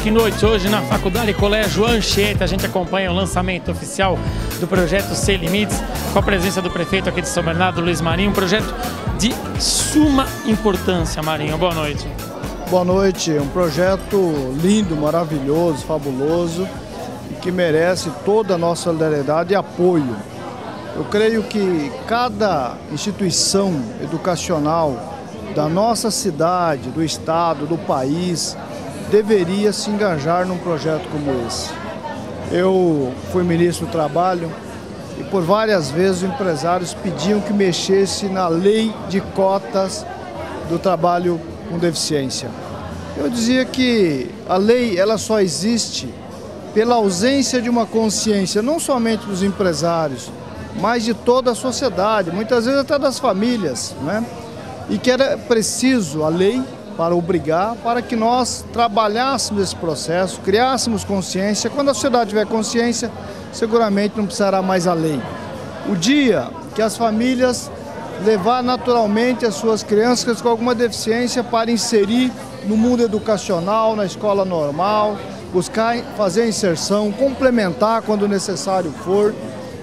Clique Noite, hoje na Faculdade Colégio Anchieta, a gente acompanha o lançamento oficial do projeto Sem Limites, com a presença do prefeito aqui de São Bernardo, Luiz Marinho, um projeto de suma importância. Marinho, boa noite. Boa noite, um projeto lindo, maravilhoso, fabuloso e que merece toda a nossa solidariedade e apoio. Eu creio que cada instituição educacional da nossa cidade, do estado, do país, deveria se engajar num projeto como esse. Eu fui ministro do Trabalho e por várias vezes os empresários pediam que mexesse na lei de cotas do trabalho com deficiência. Eu dizia que a lei ela só existe pela ausência de uma consciência, não somente dos empresários, mas de toda a sociedade, muitas vezes até das famílias, né? E que era preciso a lei para obrigar, para que nós trabalhássemos esse processo, criássemos consciência. Quando a sociedade tiver consciência, seguramente não precisará mais a lei. O dia que as famílias levar naturalmente as suas crianças com alguma deficiência para inserir no mundo educacional, na escola normal, buscar fazer a inserção, complementar quando necessário for,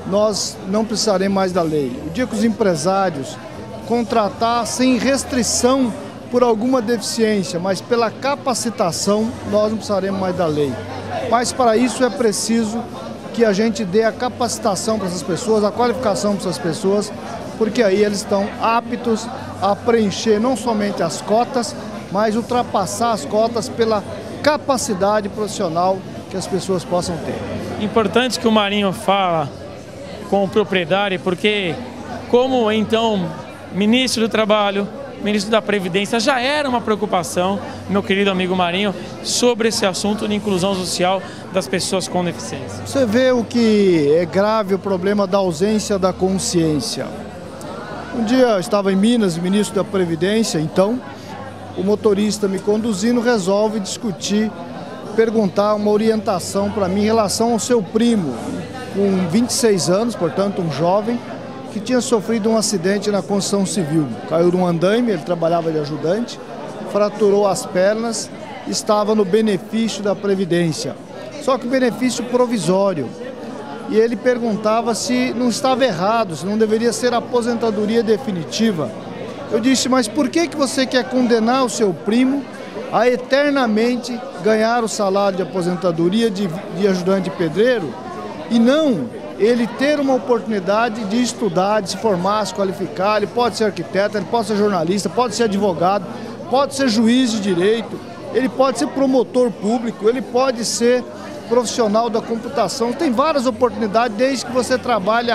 nós não precisaremos mais da lei. O dia que os empresários contratar sem restrição por alguma deficiência, mas pela capacitação, nós não precisaremos mais da lei. Mas para isso é preciso que a gente dê a capacitação para essas pessoas, a qualificação para essas pessoas, porque aí eles estão aptos a preencher não somente as cotas, mas ultrapassar as cotas pela capacidade profissional que as pessoas possam ter. Importante que o Marinho fala com propriedade, porque como então ministro do Trabalho, ministro da Previdência, já era uma preocupação, meu querido amigo Marinho, sobre esse assunto de inclusão social das pessoas com deficiência. Você vê o que é grave, o problema da ausência da consciência. Um dia eu estava em Minas, ministro da Previdência, então, o motorista me conduzindo resolve discutir, perguntar uma orientação para mim em relação ao seu primo, com 26 anos, portanto um jovem, que tinha sofrido um acidente na construção civil. Caiu de um andaime, ele trabalhava de ajudante, fraturou as pernas, estava no benefício da Previdência. Só que benefício provisório. E ele perguntava se não estava errado, se não deveria ser aposentadoria definitiva. Eu disse, mas por que você quer condenar o seu primo a eternamente ganhar o salário de aposentadoria de ajudante pedreiro e não ele ter uma oportunidade de estudar, de se formar, se qualificar? Ele pode ser arquiteto, ele pode ser jornalista, pode ser advogado, pode ser juiz de direito, ele pode ser promotor público, ele pode ser profissional da computação. Tem várias oportunidades desde que você trabalhe,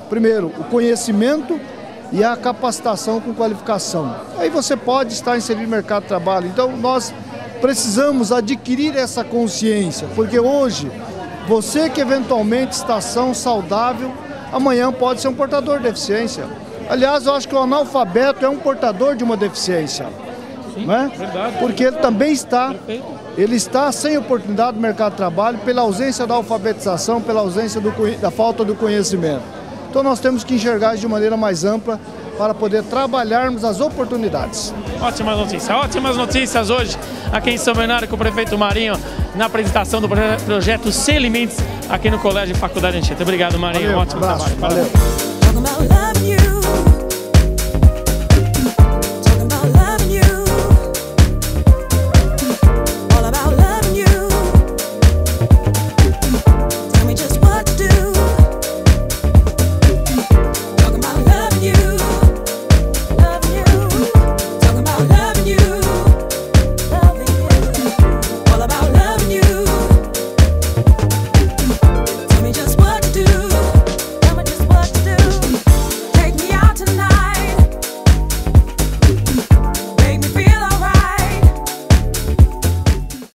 primeiro, o conhecimento e a capacitação com qualificação. Aí você pode estar inserido no mercado de trabalho. Então nós precisamos adquirir essa consciência, porque hoje você que eventualmente está são, saudável, amanhã pode ser um portador de deficiência. Aliás, eu acho que o analfabeto é um portador de uma deficiência. Sim, né? Verdade. Porque ele também está, ele está sem oportunidade no mercado de trabalho pela ausência da alfabetização, pela ausência da falta do conhecimento. Então nós temos que enxergar isso de maneira mais ampla para poder trabalharmos as oportunidades. Ótimas notícias hoje aqui em São Bernardo com o prefeito Marinho na apresentação do projeto Sem Limites aqui no Colégio Faculdade Anchieta. Obrigado, Marinho. Valeu, ótimo abraço, trabalho. Valeu.